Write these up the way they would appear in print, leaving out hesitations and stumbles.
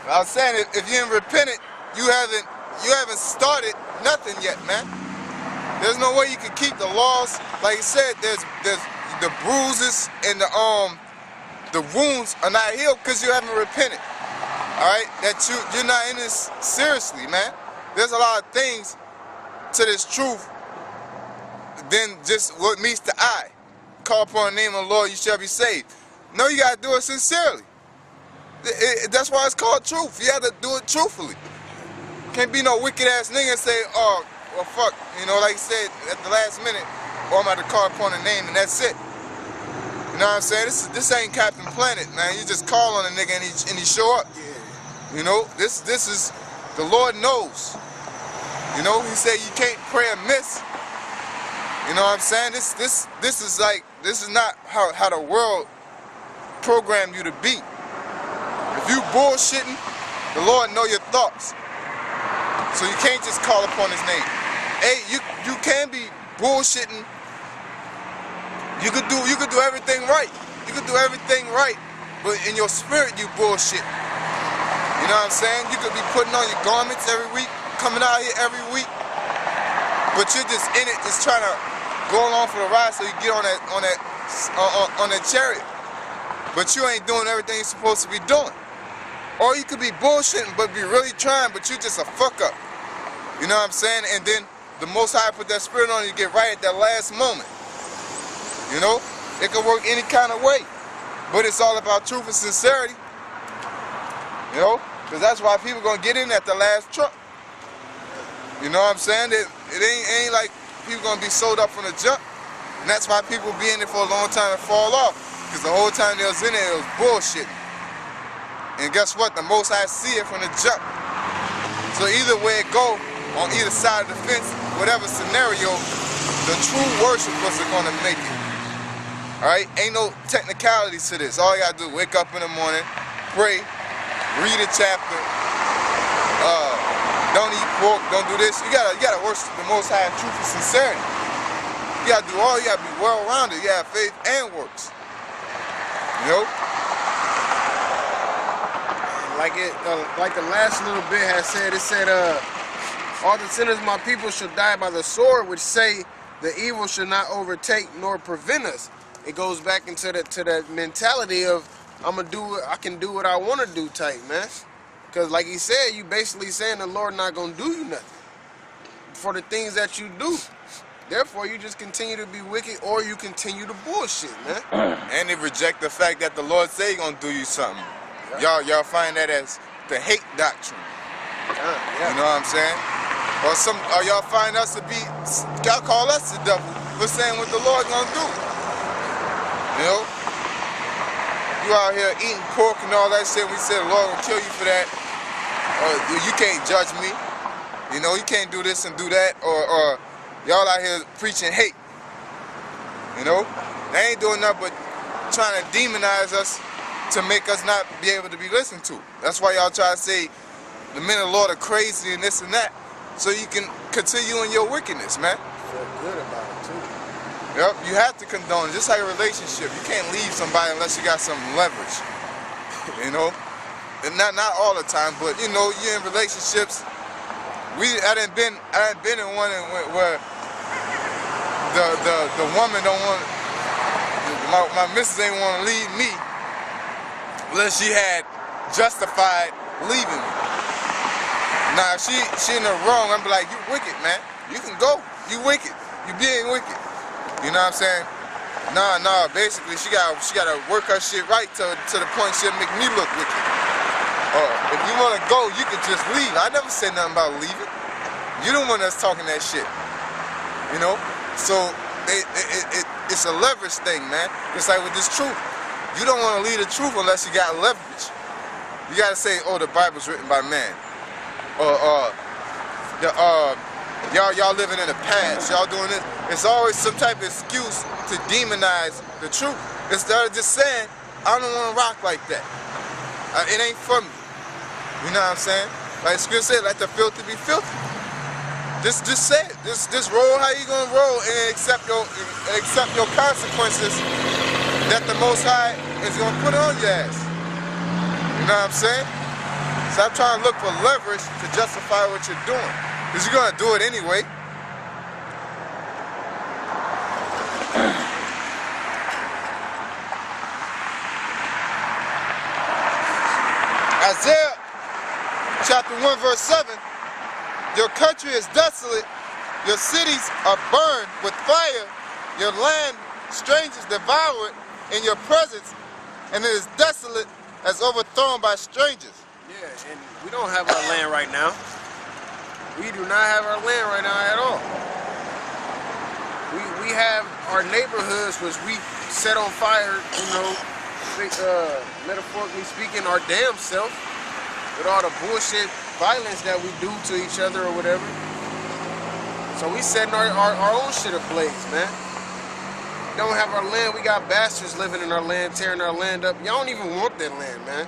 I was saying, if you ain't repented, you haven't started nothing yet, man. There's no way you can keep the laws. Like you said, there's the bruises and the wounds are not healed because you haven't repented. All right, that you're not in this seriously, man. There's a lot of things to this truth than just what meets the eye. Call upon the name of the Lord, you shall be saved. No, you gotta do it sincerely. That's why it's called truth. You have to do it truthfully. Can't be no wicked ass nigga and say, oh, well, fuck, you know, like you said at the last minute, or I'm about to call upon the name and that's it. You know what I'm saying? This ain't Captain Planet, man. You just call on a nigga and he show up. Yeah. You know, this is, the Lord knows. You know, he said you can't pray amiss. You know what I'm saying? This is like, this is not how the world programmed you to be. If you bullshitting, the Lord know your thoughts. So you can't just call upon his name. Hey, you can be bullshitting. You could do everything right. You could do everything right, but in your spirit you bullshit. You know what I'm saying? You could be putting on your garments every week, coming out here every week, but you're just in it, just trying to go along for the ride so you get on that chariot. But you ain't doing everything you're supposed to be doing. Or you could be bullshitting but be really trying, but you just a fuck up. You know what I'm saying? And then the Most High put that spirit on you to get right at that last moment. You know? It could work any kind of way. But it's all about truth and sincerity. You know? Because that's why people gonna get in at the last truck. You know what I'm saying? It ain't like people gonna be sold up from the jump. And that's why people be in it for a long time and fall off. Because the whole time they was in there, it was bullshit. And guess what? The Most High see it from the jump. So either way it go, on either side of the fence, whatever scenario, the true worshipers are gonna make it. Alright? Ain't no technicalities to this. All you gotta do is wake up in the morning, pray, read a chapter, don't eat pork, don't do this. You gotta worship the Most High in truth and sincerity. You gotta do all, you gotta be well-rounded. You gotta have faith and works. You know? Like the last little bit has said, it said, all the sinners of my people shall die by the sword, which say the evil should not overtake nor prevent us. It goes back into that mentality of I can do what I want to do type, man. Because like he said, you basically saying the Lord not gonna do you nothing for the things that you do. Therefore, you just continue to be wicked, or you continue to bullshit, man. And they reject the fact that the Lord say he gonna do you something. Y'all find that as the hate doctrine. Yeah. You know what I'm saying? Or y'all find us to be, y'all call us the devil for saying what the Lord gonna do. You know? You out here eating pork and all that shit, we said the Lord will kill you for that. Or you can't judge me. You know, you can't do this and do that. Or y'all out here preaching hate. You know? They ain't doing nothing but trying to demonize us to make us not be able to be listened to. That's why y'all try to say the men of the Lord are crazy and this and that, so you can continue in your wickedness, man. Feel good about it too. Yep, you have to condone it. Just like a relationship, you can't leave somebody unless you got some leverage. You know, and not all the time, but you know, you're in relationships. I done been in one where the woman don't want, my missus ain't want to leave me unless she had justified leaving me. Now, if she in the wrong, I'm be like, you wicked, man. You can go. You wicked. You being wicked. You know what I'm saying? Nah. Basically, she gotta work her shit right to the point she'll make me look wicked. If you wanna go, you can just leave. I never said nothing about leaving. You the one that's talking that shit. You know? So it's a leverage thing, man. It's like with this truth. You don't want to lead the truth unless you got leverage. You got to say, oh, the Bible's written by man. Y'all living in the past. Y'all doing this. It's always some type of excuse to demonize the truth. Instead of just saying, I don't want to rock like that. It ain't for me. You know what I'm saying? Like Scripture said, let the filthy be filthy. Just say it. Just roll how you gonna roll and accept your consequences that the Most High is gonna put on your ass. You know what I'm saying? Stop trying to look for leverage to justify what you're doing. Because you're going to do it anyway. Isaiah chapter 1 verse 7. Your country is desolate. Your cities are burned with fire. Your land, strangers devour it in your presence. And it is desolate as overthrown by strangers. Yeah, and we don't have our land right now. We do not have our land right now at all. We have our neighborhoods, which we set on fire, you know, metaphorically speaking, our damn self, with all the bullshit violence that we do to each other or whatever. So we setting our own shit ablaze, man. We don't have our land. We got bastards living in our land, tearing our land up. Y'all don't even want that land, man.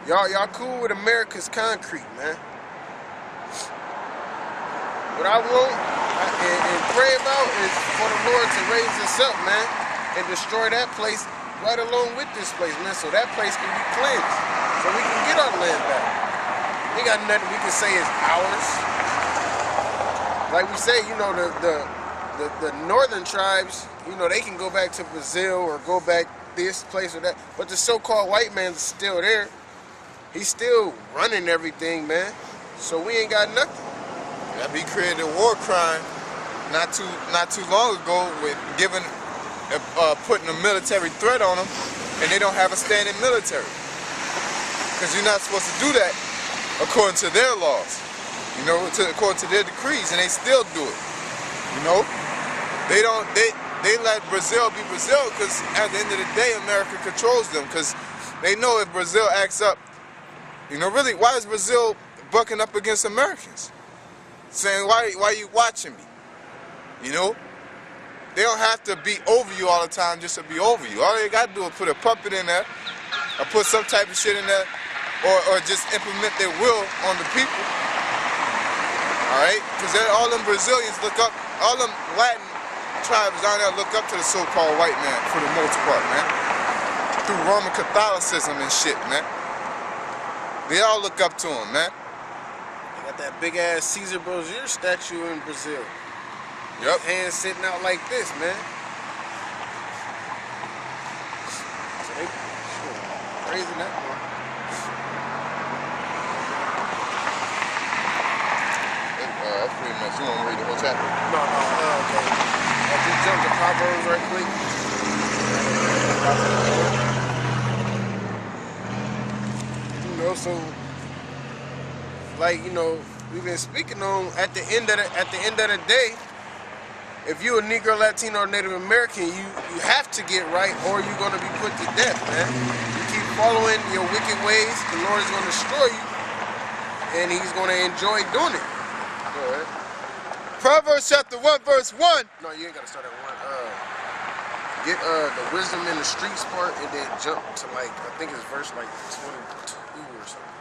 Y'all cool with America's concrete, man. What I want and pray about is for the Lord to raise us up, man, and destroy that place right along with this place, man, so that place can be cleansed, so we can get our land back. We got nothing we can say is ours. Like we say, you know, the northern tribes, you know, they can go back to Brazil or go back this place or that, but the so-called white man's still there. He's still running everything, man. So we ain't got nothing. He created a war crime not too long ago with putting a military threat on them, and they don't have a standing military. Because you're not supposed to do that according to their laws, you know, according to their decrees, and they still do it. You know, they let Brazil be Brazil because at the end of the day, America controls them. Because they know if Brazil acts up, you know, really, why is Brazil bucking up against Americans? Saying, why are you watching me? You know? They don't have to be over you all the time just to be over you. All they got to do is put a puppet in there, or put some type of shit in there, or just implement their will on the people. Alright? Because all them Brazilians look up, all them Latin tribes down there look up to the so-called white man for the most part, man. Through Roman Catholicism and shit, man. They all look up to him, man. They got that big ass Caesar Borgia statue in Brazil. Yep. Hands sitting out like this, man. So they raising that one. That's pretty much, you want to read the whole chapter? No, okay. I just jumped to Proverbs right quick. You know, so like, you know, we've been speaking on at the end of the day, if you a Negro, Latino, or Native American, you have to get right, or you're gonna be put to death, man. You keep following your wicked ways, the Lord is gonna destroy you, and He's gonna enjoy doing it. Go ahead. Proverbs chapter 1 verse 1. No, you ain't gotta start at 1. Get the wisdom in the streets part, and then jump to like, I think it's verse like 22 or something.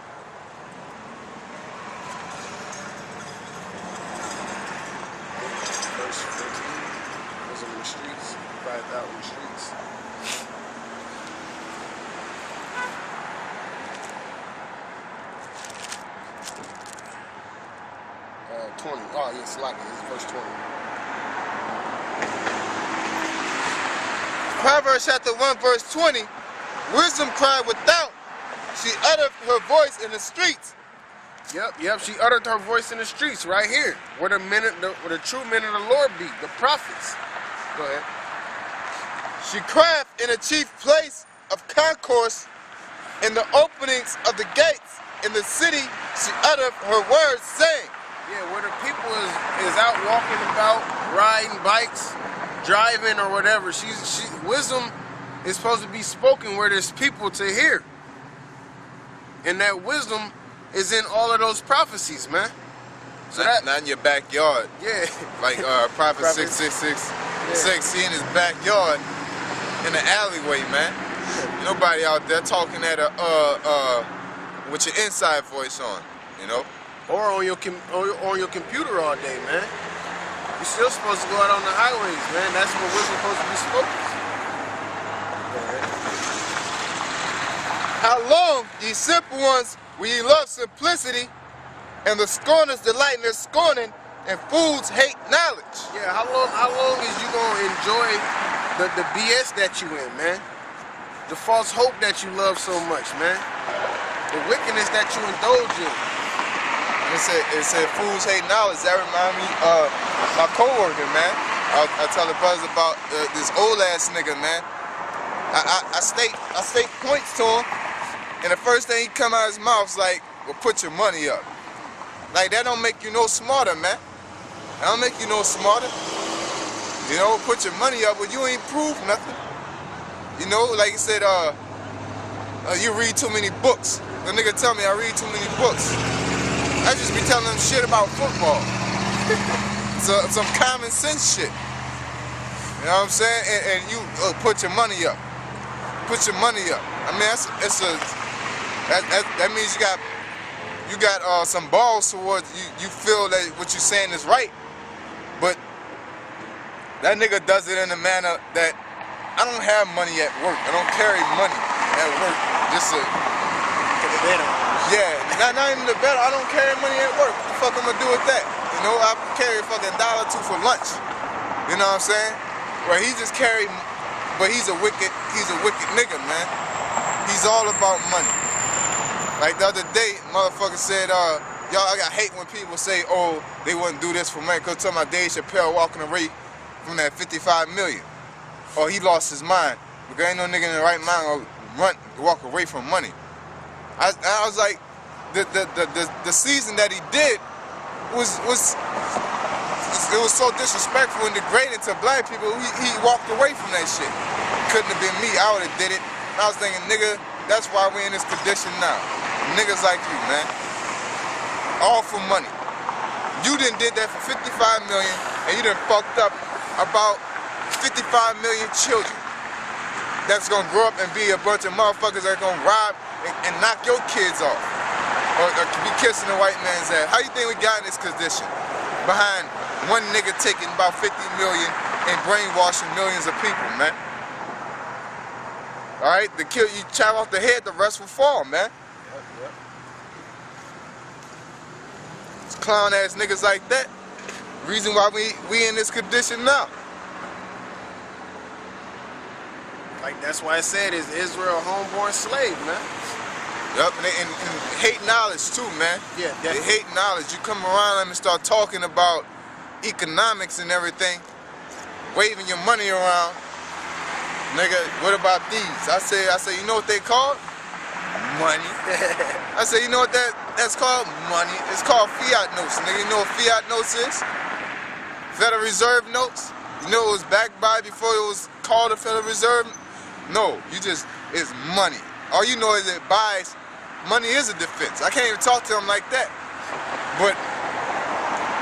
Verse 14, wisdom in the streets, 5,000 streets. Uh, 20. Oh, yes, like it. It's verse 20. Proverbs chapter 1 verse 20. Wisdom cried without. She uttered her voice in the streets. Yep. She uttered her voice in the streets right here, where the true men of the Lord be, the prophets. Go ahead. She cried in the chief place of concourse, in the openings of the gates, in the city. She uttered her words, saying. Yeah, where the people is out walking about, riding bikes, driving or whatever. Wisdom is supposed to be spoken where there's people to hear, and that wisdom is in all of those prophecies, man. So not in your backyard. Yeah. Like Prophet 666, he in his backyard in the alleyway, man. Nobody out there talking at with your inside voice on, you know. Or on your computer all day, man. You're still supposed to go out on the highways, man. That's what wisdom's supposed to be spoken. How long, ye simple ones, will ye love simplicity, and the scorners delight in their scorning, and fools hate knowledge? Yeah, how long is you gonna enjoy the BS that you in, man? The false hope that you love so much, man. The wickedness that you indulge in. It said fools hate knowledge. That remind me of my coworker, man. I tell the brothers about this old ass nigga, man. I state points to him, and the first thing he come out of his mouth is like, well, put your money up. Like, that don't make you no smarter, man. That don't make you no smarter. You know, put your money up, but you ain't proved nothing. You know, like you said, you read too many books. The nigga tell me I read too many books. I just be telling them shit about football. Some common sense shit. You know what I'm saying? And you put your money up. Put your money up. I mean, that means you got some balls towards you feel that what you're saying is right. But that nigga does it in a manner that I don't have money at work. I don't carry money at work. Just yeah, not even the better. I don't carry money at work. What the fuck I'm gonna do with that? You know, I carry a fucking $1 or $2 for lunch. You know what I'm saying? Where he just carry, but he's a wicked nigga, man. He's all about money. Like the other day, motherfucker said, y'all, I got hate when people say, oh, they wouldn't do this for money. Cause tell my Dave Chappelle walking away from that 55 million. Or he lost his mind. Because ain't no nigga in the right mind gonna walk away from money. I was like, the season that he did was so disrespectful and degrading to black people. He walked away from that shit. Couldn't have been me. I would have did it. And I was thinking, nigga, that's why we in this condition now. Niggas like you, man. All for money. You done did that for 55 million, and you done fucked up about 55 million children that's gonna grow up and be a bunch of motherfuckers that gonna rob and knock your kids off, or be kissing the white man's ass. How you think we got in this condition? Behind one nigga taking about 50 million and brainwashing millions of people, man. All right, the kill you chop off the head, the rest will fall, man. Yep. It's clown ass niggas like that. Reason why we in this condition now. Like, that's why I said, is Israel a homeborn slave, man? Yup, and hate knowledge too, man. Yeah, they hate knowledge. You come around them and start talking about economics and everything, waving your money around. Nigga, what about these? I say, you know what they called? Money. I say, you know what that's called? Money. It's called fiat notes, nigga. You know what fiat notes is? Federal Reserve notes. You know it was backed by before it was called a Federal Reserve? No, it's money. All you know is it buys, money is a defense. I can't even talk to them like that. But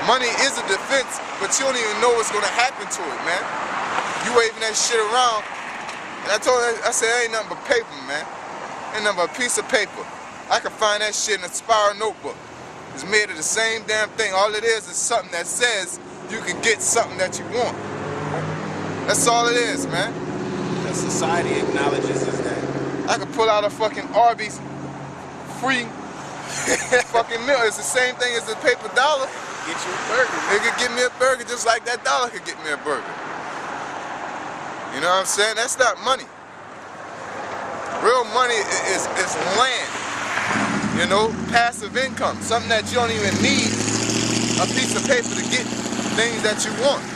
money is a defense, but you don't even know what's gonna happen to it, man. You waving that shit around, and I said, ain't nothing but paper, man. Ain't nothing but a piece of paper. I can find that shit in a spiral notebook. It's made of the same damn thing. All it is something that says you can get something that you want. That's all it is, man. The society acknowledges is that. I could pull out a fucking Arby's free fucking meal. It's the same thing as the paper dollar. Get you a burger. It could get me a burger just like that dollar could get me a burger. You know what I'm saying? That's not money. Real money is land. You know, passive income. Something that you don't even need a piece of paper to get things that you want.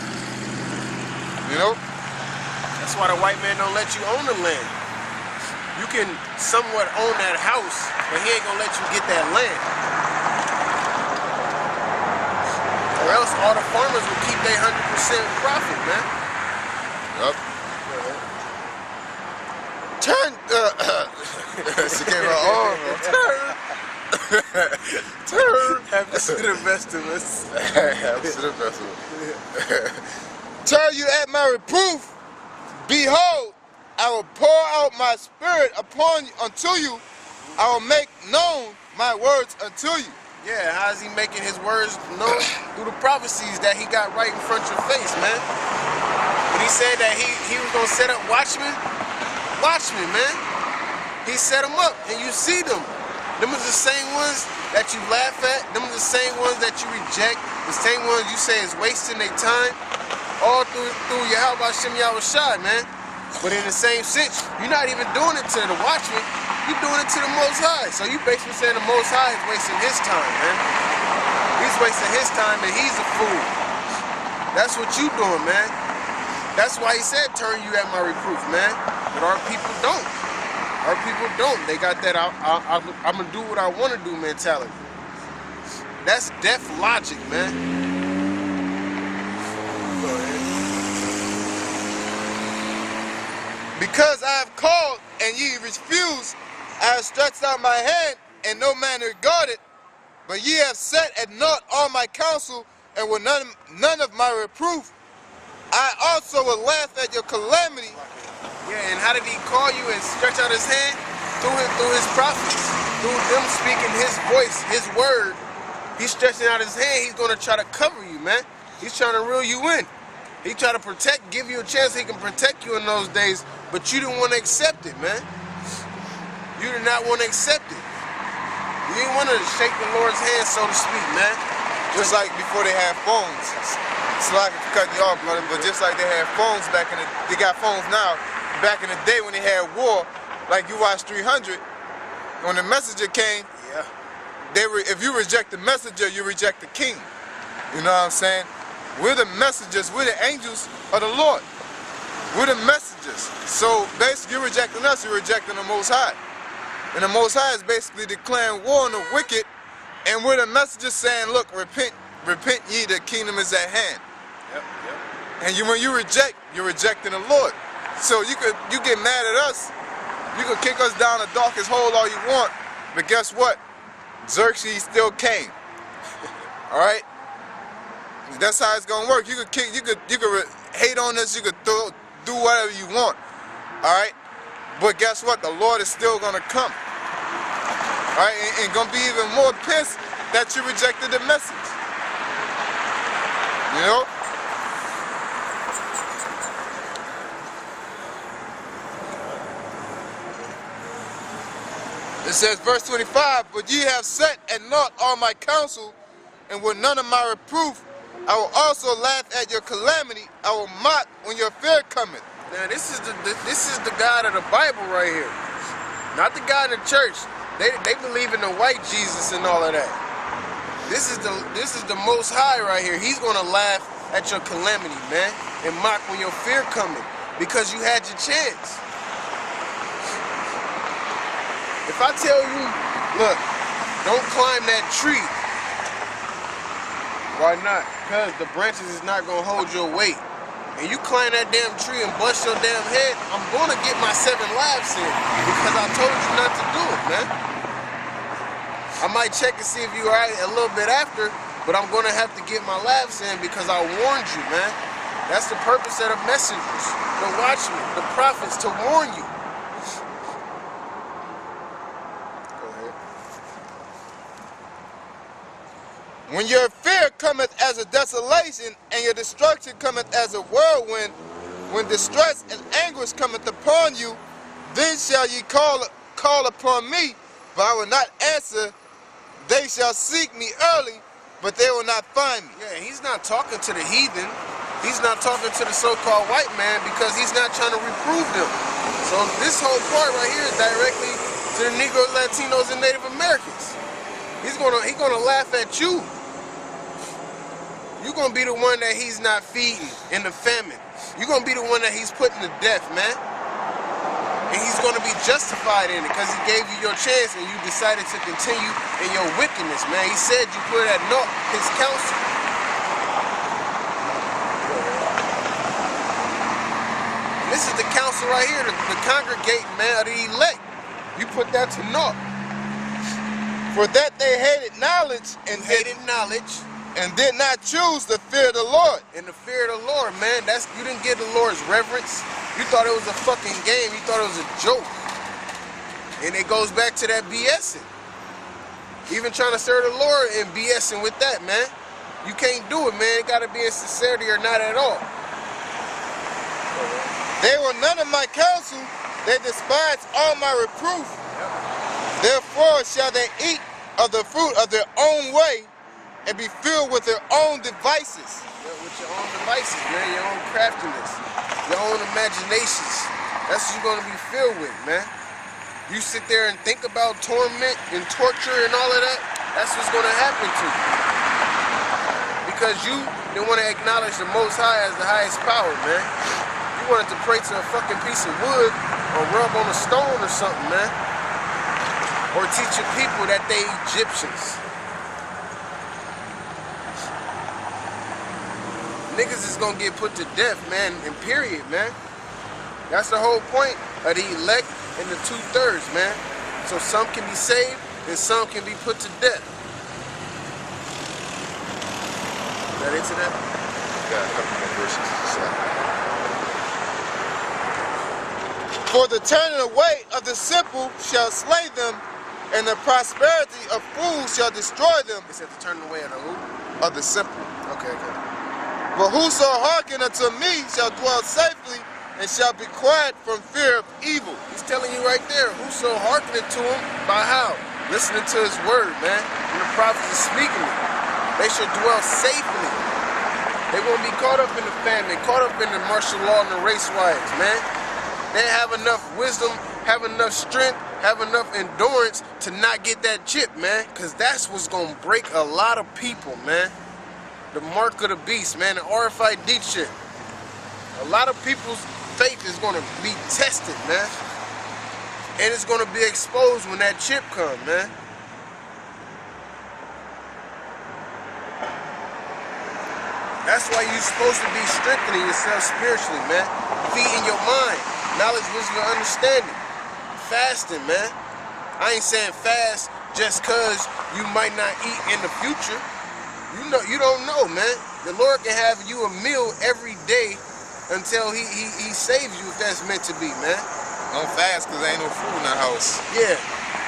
You know? That's why the white man don't let you own the land. You can somewhat own that house, but he ain't gonna let you get that land. Or else all the farmers will keep their 100% profit, man. Yup. Turn, she gave her arm. Turn. Happy to the best of us. Happy to the best of us. Turn you at my reproof. Behold, I will pour out my spirit upon you, unto you. I will make known my words unto you. Yeah, how is he making his words known? Through the prophecies that he got right in front of your face, man. When he said that he was gonna set up watchmen, man. He set them up, and you see them. Them are the same ones that you laugh at. Them are the same ones that you reject. The same ones you say is wasting their time. All through Yahweh Shem Yahushai, man. But in the same sense, you're not even doing it to the watchman. You're doing it to the Most High. So you basically saying the Most High is wasting his time, man. He's wasting his time, and he's a fool. That's what you doing, man. That's why he said, turn you at my reproof, man. But our people don't. Our people don't. They got that I'm going to do what I want to do mentality. That's deaf logic, man. Go ahead. Because I have called and ye refused, I have stretched out my hand and no man regarded, but ye have set at naught all my counsel and will none of my reproof. I also will laugh at your calamity. Yeah, and how did he call you and stretch out his hand? Through his prophets, through them speaking his voice, his word. He's stretching out his hand. He's gonna try to cover you, man. He's trying to reel you in. He try to protect, give you a chance he can protect you in those days, but you didn't want to accept it, man. You did not want to accept it. You didn't want to shake the Lord's hand, so to speak, man. Just like before they had phones. Sorry for cutting you off, brother, but just like they had phones back in the, they got phones now. Back in the day when they had war, like you watched 300, when the messenger came, yeah, if you reject the messenger, you reject the king. You know what I'm saying? We're the messengers, we're the angels of the Lord. We're the messengers. So basically you're rejecting us, you're rejecting the Most High. And the Most High is basically declaring war on the wicked, and we're the messengers saying, look, repent ye, the kingdom is at hand. Yep. And when you reject, you're rejecting the Lord. So you get mad at us, you could kick us down the darkest hole all you want, but guess what? Xerxes still came. All right? That's how it's gonna work. You could hate on us, you could do whatever you want. All right? But guess what? The Lord is still gonna come. All right? And gonna be even more pissed that you rejected the message. You know? It says, verse 25, but ye have set at naught all my counsel, and with none of my reproof, I will also laugh at your calamity. I will mock when your fear cometh. Now this is the God of the Bible right here, not the God of the church. They believe in the white Jesus and all of that. This is the Most High right here. He's gonna laugh at your calamity, man, and mock when your fear cometh, because you had your chance. If I tell you, look, don't climb that tree, why not? Because the branches is not going to hold your weight. And you climb that damn tree and bust your damn head, I'm going to get my 7 lives in, because I told you not to do it, man. I might check and see if you're all right a little bit after, but I'm going to have to get my lives in because I warned you, man. That's the purpose of the messengers, the watchmen, the prophets, to warn you. When your fear cometh as a desolation, and your destruction cometh as a whirlwind, when distress and anguish cometh upon you, then shall ye call upon me, but I will not answer. They shall seek me early, but they will not find me. Yeah, he's not talking to the heathen. He's not talking to the so-called white man, because he's not trying to reprove them. So this whole part right here is directly to the Negroes, Latinos, and Native Americans. He's gonna laugh at you. You're going to be the one that he's not feeding in the famine. You're going to be the one that he's putting to death, man. And he's going to be justified in it because he gave you your chance and you decided to continue in your wickedness, man. He said you put at naught his counsel. And this is the counsel right here, the congregating, man, of the elect. You put that to naught. For that they hated knowledge and did not choose the fear of the Lord. And the fear of the Lord, man, you didn't give the Lord's reverence. You thought it was a fucking game. You thought it was a joke. And it goes back to that BSing. Even trying to serve the Lord and BSing with that, man. You can't do it, man. It got to be in sincerity or not at all. They were none of my counsel, They despise all my reproof. Yep. Therefore shall they eat of the fruit of their own way and be filled with their own devices. Yeah, with your own devices, man, your own craftiness, your own imaginations. That's what you're gonna be filled with, man. You sit there and think about torment and torture and all of that, that's what's gonna happen to you. Because you didn't want to acknowledge the Most High as the highest power, man. You wanted to pray to a fucking piece of wood or rub on a stone or something, man. Or teach your people that they Egyptians. Niggas is gonna get put to death, man, and period, man. That's the whole point of the elect and the 2/3, man. So some can be saved and some can be put to death. Is that into that? Got a couple more verses. For the turning away of the simple shall slay them, and the prosperity of fools shall destroy them. It said to turn away of the who? Of the simple. Okay. But whoso hearken unto me shall dwell safely, and shall be quiet from fear of evil. He's telling you right there, whoso hearkening to him, by how? Listening to his word, man. When the prophets are speaking it, they should dwell safely. They won't be caught up in the famine, caught up in the martial law and the race riots, man. They have enough wisdom, have enough strength, have enough endurance to not get that chip, man. Because that's what's going to break a lot of people, man. The mark of the beast, man. The RFID chip. A lot of people's faith is going to be tested, man. And it's going to be exposed when that chip comes, man. That's why you're supposed to be strengthening yourself spiritually, man. Feeding your mind. Knowledge, wisdom, and understanding. Fasting, man. I ain't saying fast just cause you might not eat in the future. You don't know, man. The Lord can have you a meal every day until he saves you if that's meant to be, man. Don't fast cause there ain't no food in the house. Yeah.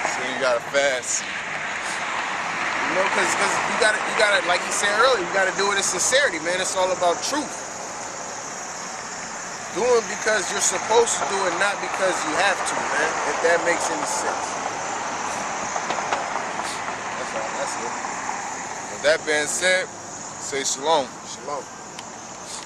So you gotta fast. You know, cause you gotta, like he said earlier, you gotta do it in sincerity, man. It's all about truth. Do it because you're supposed to do it, not because you have to, man. If that makes any sense. That's all. That's it. With that being said, say shalom. Shalom.